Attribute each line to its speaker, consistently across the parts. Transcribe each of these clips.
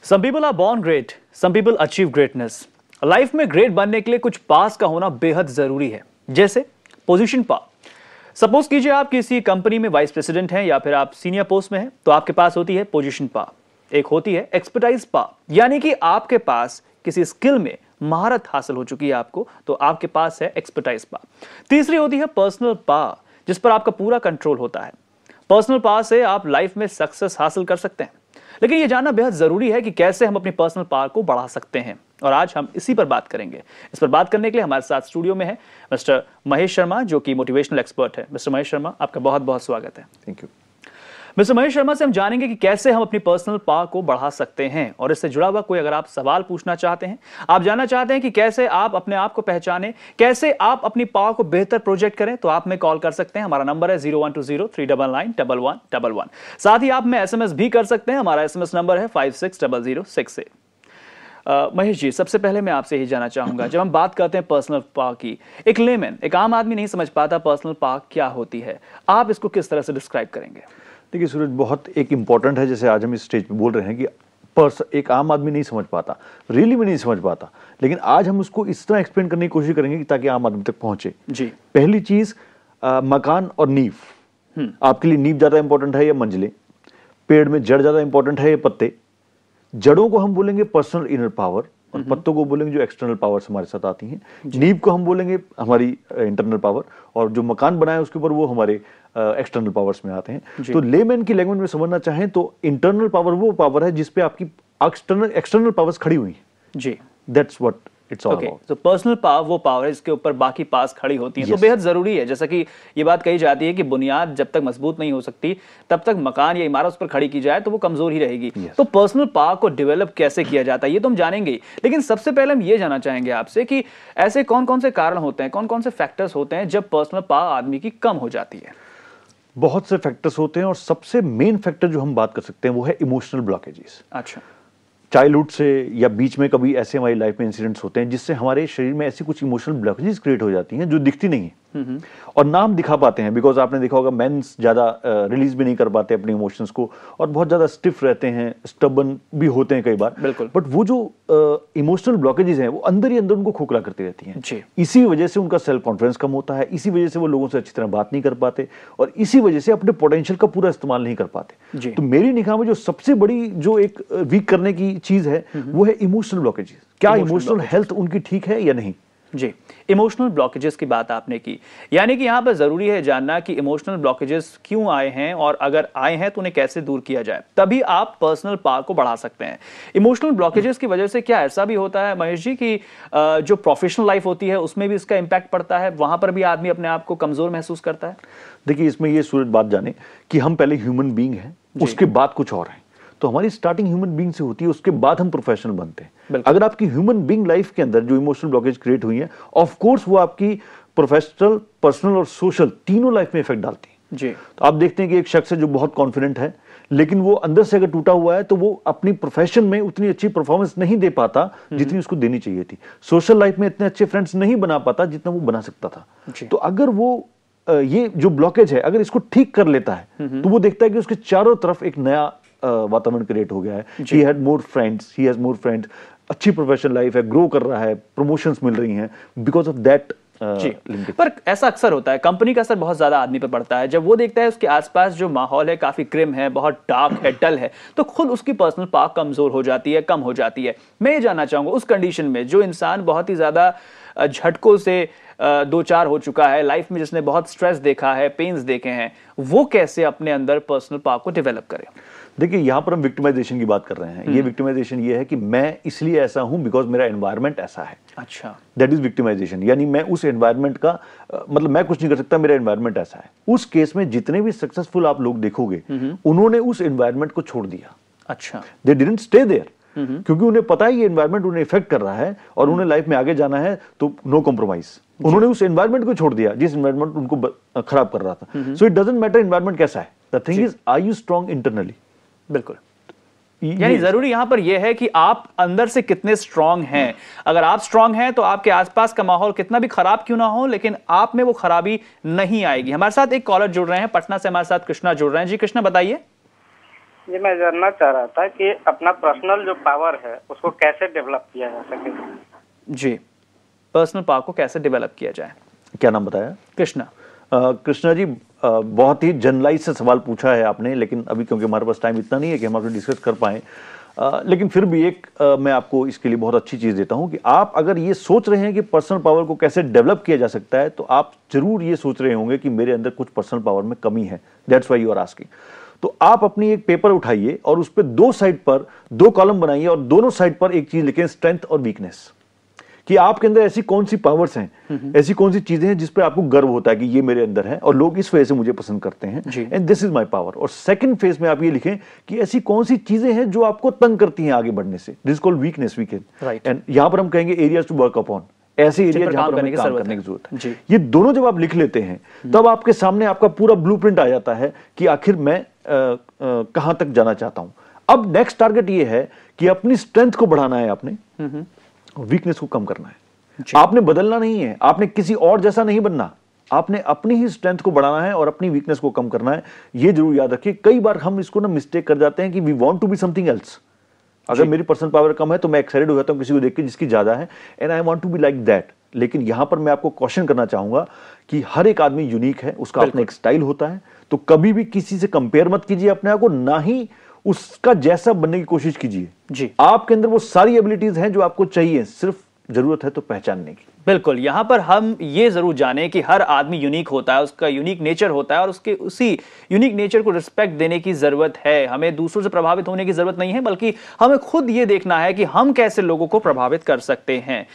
Speaker 1: Some people are born great, some people achieve greatness. Life में great बनने के लिए कुछ पास का होना बेहद जरूरी है, जैसे पोजीशन पा। सपोज कीजिए आप किसी कंपनी में वाइस प्रेसिडेंट हैं या फिर आप सीनियर पोस्ट में हैं, तो आपके पास होती है पोजीशन पा। एक होती है एक्सपर्टाइज पा, यानी कि आपके पास किसी स्किल में महारत हासिल हो चुकी है आपको, तो आपके पास है एक्सपर्टाइज पा। तीसरी होती है पर्सनल पा, जिस पर आपका पूरा कंट्रोल होता है। पर्सनल पा से आप लाइफ में सक्सेस हासिल कर सकते हैं, लेकिन यह जानना बेहद जरूरी है कि कैसे हम अपनी पर्सनल पावर को बढ़ा सकते हैं, और आज हम इसी पर बात करेंगे। इस पर बात करने के लिए हमारे साथ स्टूडियो में है मिस्टर महेश शर्मा, जो कि मोटिवेशनल एक्सपर्ट है। मिस्टर महेश शर्मा, आपका बहुत बहुत स्वागत है।
Speaker 2: Thank you.
Speaker 1: Mister Mahesh Sharma से हम जानेंगे कि कैसे हम अपनी पर्सनल पावर को बढ़ा सकते हैं, और इससे जुड़ा हुआ कोई अगर आप सवाल पूछना चाहते हैं, आप जानना चाहते हैं कि कैसे आप अपने आप को पहचानें, कैसे आप अपनी पावर को बेहतर प्रोजेक्ट करें, तो आप में कॉल कर सकते हैं। हमारा नंबर है 012039911111। साथ ही आप में एसएमएस भी कर सकते हैं। हमारा एसएमएस नंबर है 560068। महेश जी, सबसे पहले मैं आपसे ही जानना चाहूंगा, जब हम बात करते हैं पर्सनल पावर की, एक लेमैन, एक आम आदमी नहीं समझ पाता पर्सनल पावर क्या होती है, आप इसको किस तरह से डिस्क्राइब करेंगे?
Speaker 2: देखिए सूरज, बहुत एक इम्पॉर्टेंट है, जैसे आज हम इस स्टेज पे बोल रहे हैं कि एक आम आदमी नहीं समझ पाता, रियली में नहीं समझ पाता, लेकिन आज हम उसको इस तरह एक्सप्लेन करने की कोशिश करेंगे कि ताकि आम आदमी तक पहुंचे।
Speaker 1: जी।
Speaker 2: पहली चीज, मकान और नींव। आपके लिए नींव ज्यादा इंपॉर्टेंट है या मंजिलें? पेड़ में जड़ ज्यादा इंपॉर्टेंट है या पत्ते? जड़ों को हम बोलेंगे पर्सनल इनर पावर, और पत्तों को बोलेंगे जो एक्सटर्नल पावर्स हमारे साथ आती हैं। नींव को हम बोलेंगे हमारी इंटरनल पावर, और जो मकान बनाए उसके ऊपर वो हमारे एक्सटर्नल पावर्स में आते हैं। तो लेमैन की लैंग्वेज में समझना चाहें तो इंटरनल पावर वो पावर है जिसपे आपकी एक्सटर्नल पावर्स खड़ी हुई हैं।
Speaker 1: जी,
Speaker 2: that's what it's all about.
Speaker 1: तो पर्सनल पावर वो पावर है जिसके ऊपर बाकी पास खड़ी होती हैं। तो बेहद जरूरी है, जैसा कि ये बात कही जाती है कि बुनियाद जब तक मजबूत नहीं हो सकती, तब तक मकान या इमारत उस पर खड़ी की जाए तो वो कमजोर ही रहेगी। तो पर्सनल पावर को डेवलप कैसे किया जाता है, ये तो हम जानेंगे ही, लेकिन सबसे पहले हम ये जानना चाहेंगे आपसे कि ऐसे कौन कौन से कारण होते हैं, कौन कौन से फैक्टर्स होते हैं जब पर्सनल पावर आदमी की कम हो जाती है?
Speaker 2: बहुत से फैक्टर्स होते हैं, और सबसे मेन फैक्टर जो हम बात कर सकते हैं वो है इमोशनल ब्लॉकेजेस।
Speaker 1: अच्छा।
Speaker 2: चाइल्डहुड से या बीच में कभी ऐसे हमारी लाइफ में इंसिडेंट्स होते हैं जिससे हमारे शरीर में ऐसी कुछ इमोशनल ब्लॉकेजेस क्रिएट हो जाती हैं जो दिखती नहीं है और ना हम दिखा पाते हैं। बिकॉज आपने देखा होगा मेंस ज्यादा रिलीज भी नहीं कर पाते अपने इमोशंस को, और बहुत ज्यादा स्टिफ रहते हैं, स्टबन भी होते हैं कई बार।
Speaker 1: बिल्कुल।
Speaker 2: बट वो जो इमोशनल ब्लॉकेजेस हैं वो अंदर ही अंदर उनको खोखला करती रहती हैं।
Speaker 1: जी।
Speaker 2: इसी वजह से उनका सेल्फ कॉन्फिडेंस कम होता है, इसी वजह से वो लोगों से अच्छी तरह बात नहीं कर पाते, और इसी वजह से अपने पोटेंशियल का पूरा इस्तेमाल नहीं कर पाते।
Speaker 1: जी।
Speaker 2: तो मेरी निगाह में जो सबसे बड़ी जो एक वीक करने की चीज है वो है इमोशनल ब्लॉकेजेस। क्या इमोशनल हेल्थ उनकी ठीक है या नहीं?
Speaker 1: जी, इमोशनल ब्लॉकेजेस की बात आपने की, यानी कि यहाँ पर जरूरी है जानना कि इमोशनल ब्लॉकेजेस क्यों आए हैं, और अगर आए हैं तो उन्हें कैसे दूर किया जाए, तभी आप पर्सनल पावर को बढ़ा सकते हैं। इमोशनल ब्लॉकेजेस की वजह से क्या ऐसा भी होता है महेश जी कि जो प्रोफेशनल लाइफ होती है उसमें भी इसका इंपैक्ट पड़ता है, वहां पर भी आदमी अपने आप को कमजोर महसूस करता है?
Speaker 2: देखिए, इसमें ये सूरज बात जाने कि हम पहले ह्यूमन बीइंग हैं, उसके बाद कुछ और है। तो हमारी स्टार्टिंग ह्यूमन बीइंग से होती है, उसके बाद हम प्रोफेशनल बनते हैं। अगर आपकी ह्यूमन बीइंग लाइफ के अंदर जो इमोशनल ब्लॉकेज क्रिएट हुई है, ऑफ कोर्स वो आपकी प्रोफेशनल, पर्सनल और सोशल तीनों लाइफ में इफेक्ट डालती है।
Speaker 1: जी।
Speaker 2: तो आप देखते हैं कि एक शख्स है जो बहुत कॉन्फिडेंट है, लेकिन वो अंदर से अगर टूटा हुआ है तो वो अपनी प्रोफेशन में उतनी अच्छी परफॉर्मेंस नहीं दे पाता जितनी उसको देनी चाहिए थी। सोशल लाइफ में इतने अच्छे फ्रेंड्स नहीं बना पाता जितना वो बना सकता था। तो अगर वो ये जो ब्लॉकेज है अगर इसको ठीक कर लेता है तो वो देखता है कि उसके चारों तरफ एक नया वातावरण क्रिएट हो गया है। He had more friends, he has more friends, अच्छी प्रोफेशनल लाइफ है, ग्रो कर रहा है, प्रमोशंस मिल रही हैं बिकॉज ऑफ दैट।
Speaker 1: पर ऐसा अक्सर होता है, कंपनी का असर बहुत ज्यादा आदमी पर पड़ता है। जब वो देखता है उसके आसपास जो माहौल है काफी क्रिम है, बहुत डार्क है, डल है, तो खुद उसकी पर्सनल पावर कमजोर हो जाती है, कम हो जाती है। मैं ये जानना चाहूंगा उस कंडीशन में जो इंसान बहुत ही ज्यादा झटकों से दो चार हो चुका है लाइफ में, जिसने बहुत स्ट्रेस देखा है, पेन्स देखे हैं, वो कैसे अपने अंदर पर्सनल पावर को डेवलप करे?
Speaker 2: देखिए, यहां पर हम विक्टिमाइजेशन की बात कर रहे हैं। ये विक्टिमाइजेशन ये है कि मैं इसलिए ऐसा हूं बिकॉज मेरा एनवायरनमेंट ऐसा है।
Speaker 1: अच्छा।
Speaker 2: दैट इज विक्टिमाइजेशन, यानी मैं उस एनवायरनमेंट का मतलब मैं कुछ नहीं कर सकता, मेरा एनवायरनमेंट ऐसा है। उस केस में जितने भी सक्सेसफुल आप लोग देखोगे उन्होंने उस एनवायरनमेंट को छोड़ दिया।
Speaker 1: अच्छा।
Speaker 2: दे डिडंट स्टे देयर, क्योंकि उन्हें पता है ये एनवायरनमेंट उन्हें इफेक्ट कर रहा है और उन्हें लाइफ में आगे जाना है, तो नो कॉम्प्रोमाइज। उन्होंने उस एनवायरनमेंट को छोड़ दिया जिस एनवायरनमेंट उनको खराब कर रहा था। So it doesn't matter environment कैसा है, the thing is are you strong internally.
Speaker 1: बिल्कुल, यानी जरूरी यहां पर यह है कि आप अंदर से कितने स्ट्रांग हैं। अगर आप स्ट्रांग हैं तो आपके आसपास का माहौल कितना भी खराब क्यों ना हो, लेकिन आप में वो खराबी नहीं आएगी। हमारे साथ एक कॉलर जुड़ रहे हैं पटना से, हमारे साथ कृष्णा जुड़ रहे हैं। जी कृष्णा, बताइए।
Speaker 3: जी, मैं जानना चाह रहा था कि अपना पर्सनल जो पावर है उसको कैसे डेवलप किया जा सके।
Speaker 1: जी, पर्सनल पावर को कैसे डेवलप किया जाए।
Speaker 2: क्या नाम बताया?
Speaker 1: कृष्णा।
Speaker 2: कृष्णा जी, बहुत ही जनरलाइज से सवाल पूछा है आपने, लेकिन अभी क्योंकि हमारे पास टाइम इतना नहीं है कि हम आपसे डिस्कस कर पाएं, लेकिन फिर भी एक मैं आपको इसके लिए बहुत अच्छी चीज देता हूं कि आप अगर ये सोच रहे हैं कि पर्सनल पावर को कैसे डेवलप किया जा सकता है, तो आप जरूर ये सोच रहे होंगे कि मेरे अंदर कुछ पर्सनल पावर में कमी है। That's why you are asking. तो आप अपनी एक पेपर उठाइए और उस पर दो साइड पर दो कॉलम बनाइए और दोनों साइड पर एक चीज लिखें, स्ट्रेंथ और वीकनेस, कि आपके अंदर ऐसी कौन सी पावर्स हैं, ऐसी कौन सी चीजें हैं जिस पे आपको गर्व होता है कि ये मेरे अंदर है और लोग इस वजह से मुझे पसंद करते हैं, and this is my power. और सेकंड फेज में आप ये लिखें कि ऐसी कौन सी चीजें हैं जो आपको तंग करती हैं आगे बढ़ने से, this called weakness, weekend. And यहां पर हम कहेंगे एरियाज टू वर्क अपॉन, ऐसे एरिया जहां पर हमें काम करने की जरूरत है। ये दोनों जब आप लिख लेते हैं तब आपके सामने आपका पूरा ब्लूप्रिंट आ जाता है कि आखिर मैं कहां तक जाना चाहता हूं। अब नेक्स्ट टारगेट ये है कि अपनी स्ट्रेंथ को बढ़ाना है आपने, वीकनेस को कम करना है। आपने बदलना नहीं है, आपने किसी और जैसा नहीं बनना, आपने अपनी ही स्ट्रेंथ को बढ़ाना है और अपनी वीकनेस को कम करना है। ये जरूर याद रखिए। कई बार हम इसको ना मिस्टेक कर जाते हैं कि we want to be something else. अगर मेरी पर्सनल पावर कम है तो मैं एक्साइटेड हो जाता हूं किसी को देख के जिसकी ज्यादा है, and I want to be like that. लेकिन यहां पर मैं आपको क्वेश्चन करना चाहूंगा कि हर एक आदमी यूनिक है, उसका अपना एक स्टाइल होता है, तो कभी भी किसी से कंपेयर मत कीजिए अपने आप को, ना ही उसका जैसा बनने की कोशिश कीजिए।
Speaker 1: जी,
Speaker 2: आपके अंदर वो सारी एबिलिटीज हैं जो आपको चाहिए, सिर्फ जरूरत है तो पहचानने की।
Speaker 1: बिल्कुल। यहां पर हम ये जरूर जाने कि हर आदमी यूनिक होता है, उसका यूनिक नेचर होता है और उसके उसी यूनिक नेचर को रिस्पेक्ट देने की जरूरत है। हमें दूसरों से प्रभावित होने की जरूरत नहीं है, बल्कि हमें खुद ये देखना है कि हम कैसे लोगों को प्रभावित कर सकते हैं।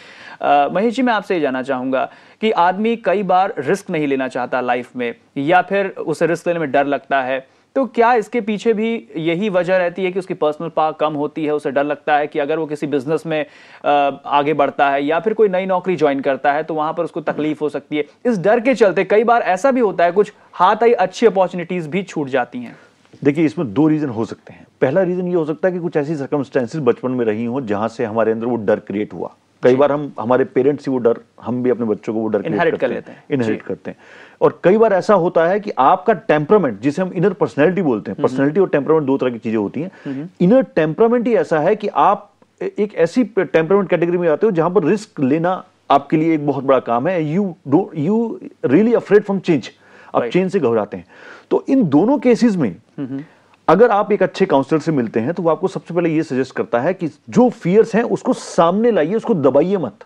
Speaker 1: महेश जी, मैं आपसे ये जानना चाहूंगा कि आदमी कई बार रिस्क नहीं लेना चाहता लाइफ में, या फिर उसे रिस्क लेने में डर लगता है, तो क्या इसके पीछे भी यही वजह रहती है कि उसकी पर्सनल पावर कम होती है, उसे डर लगता है कि अगर वो किसी बिजनेस में आगे बढ़ता है या फिर कोई नई नौकरी ज्वाइन करता है तो वहां पर उसको तकलीफ हो सकती है। इस डर के चलते कई बार ऐसा भी होता है कुछ हाथ आई अच्छी अपॉर्चुनिटीज भी छूट जाती हैं।
Speaker 2: देखिए, इसमें दो रीजन हो सकते हैं। पहला रीजन ये हो सकता है कि कुछ ऐसी सर्कमस्टेंसेस बचपन में रही हो जहां से हमारे अंदर वो डर क्रिएट हुआ। कई बार हम हमारे पेरेंट्स से वो डर, हम भी अपने बच्चों को वो डर
Speaker 1: इनहेरिट कर लेते हैं,
Speaker 2: इनहेरिट करते हैं। और कई बार ऐसा होता है कि आपका टेम्परामेंट, जिसे हम इनर पर्सनैलिटी बोलते हैं, पर्सनैलिटी और टेम्परामेंट दो तरह की चीजें होती हैं। इनर टेम्परामेंट ही ऐसा है कि आप एक ऐसी टेम्परामेंट कैटेगरी में आते हो जहां पर रिस्क लेना आपके लिए एक बहुत बड़ा काम है। You really afraid from change, आप चेंज से घबराते हैं। तो इन दोनों केसेस में अगर आप एक अच्छे काउंसलर से मिलते हैं तो वो आपको सबसे पहले ये सजेस्ट करता है कि जो फियर्स हैं उसको सामने लाइए, उसको दबाइए मत।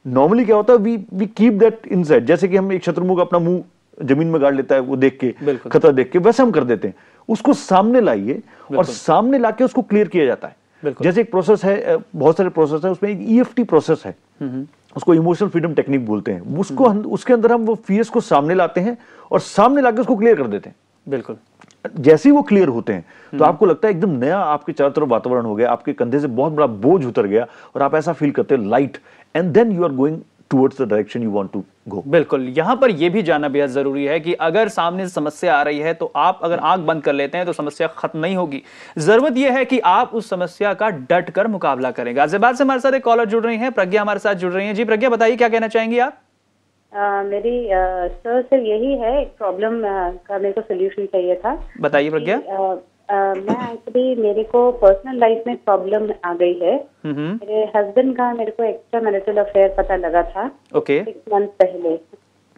Speaker 2: नॉर्मली क्या होता है, वी कीप दैट इनसाइड। जैसे कि हम एक शत्रुमुख अपना मुंह जमीन में गाड़ लेता है वो देख के, खतरा देख के, वैसे हम कर देते हैं। उसको सामने लाइए और सामने लाके उसको क्लियर किया जाता है। जैसे एक प्रोसेस है, बहुत सारे प्रोसेस है, उसमें एक EFT प्रोसेस है, उसको इमोशनल फ्रीडम टेक्निक बोलते हैं। उसको उसके अंदर हम वो फियर्स को सामने लाते हैं और सामने लाके उसको क्लियर कर देते हैं।
Speaker 1: बिल्कुल।
Speaker 2: जैसे ही वो क्लियर होते हैं तो आपको लगता है एकदम नया आपके चारों तरफ वातावरण हो गया, आपके कंधे से बहुत बड़ा बोझ उतर गया और आप ऐसा फील करते हैं light, and then you are going towards the direction you want to go.
Speaker 1: बिल्कुल। यहां पर यह भी जानना बेहद जरूरी है कि अगर सामने से समस्या आ रही है तो आप अगर आंख बंद कर लेते हैं तो समस्या खत्म नहीं होगी। जरूरत यह है कि आप उस समस्या का डट कर मुकाबला करें। गाजियाबाद से हमारे साथ एक कॉलर जुड़ रही हैं, प्रज्ञा हमारे साथ जुड़ रही हैं। जी प्रज्ञा, बताइए क्या कहना चाहेंगी आप?
Speaker 4: मेरी सर सिर्फ यही है, एक प्रॉब्लम का मेरे को सोल्यूशन चाहिए था।
Speaker 1: बताइए प्रज्ञा।
Speaker 4: मैं एक्चुअली, मेरे को पर्सनल लाइफ में प्रॉब्लम आ गई है। मेरे हस्बैंड का मेरे को एक्स्ट्रा मैरिटल अफेयर पता लगा था 6 मंथ पहले।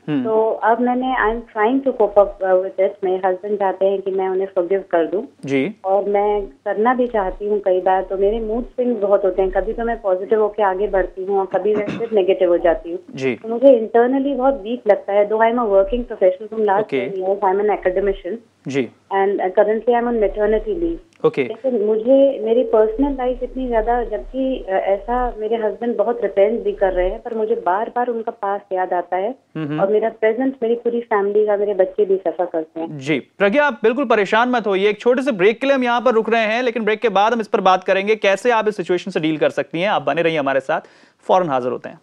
Speaker 4: तो अब मैंने, I am trying to cope up with it. मेरे हस्बैंड चाहते हैं कि मैं उन्हें फॉरगिव कर दूं
Speaker 1: जी, और
Speaker 4: मैं करना भी चाहती हूँ। कई बार तो मेरे मूड स्विंग्स बहुत होते हैं, कभी तो मैं पॉजिटिव होकर आगे बढ़ती हूँ और कभी मैं सिर्फ नेगेटिव हो जाती हूँ। तो मुझे इंटरनली बहुत वीक लगता है। Though I am a working professional from last 10 years, I am an academician
Speaker 1: जी,
Speaker 4: and currently I am on maternity leave. लेकिन मुझे मेरी पर्सनल लाइफ इतनी ज्यादा, जबकि ऐसा मेरे हस्बैंड बहुत रिपेंट भी कर रहे हैं, पर मुझे बार बार उनका पास याद आता है और मेरा प्रेजेंट, मेरी पूरी फैमिली का, मेरे बच्चे भी सफर करते हैं।
Speaker 1: जी प्रज्ञा, आप बिल्कुल परेशान मत होइए। एक छोटे से ब्रेक के लिए हम यहाँ पर रुक रहे हैं, लेकिन ब्रेक के बाद हम इस पर बात करेंगे कैसे आप इस सिचुएशन से डील कर सकती हैं। आप बने रहिए हमारे साथ, फौरन हाजिर होते हैं।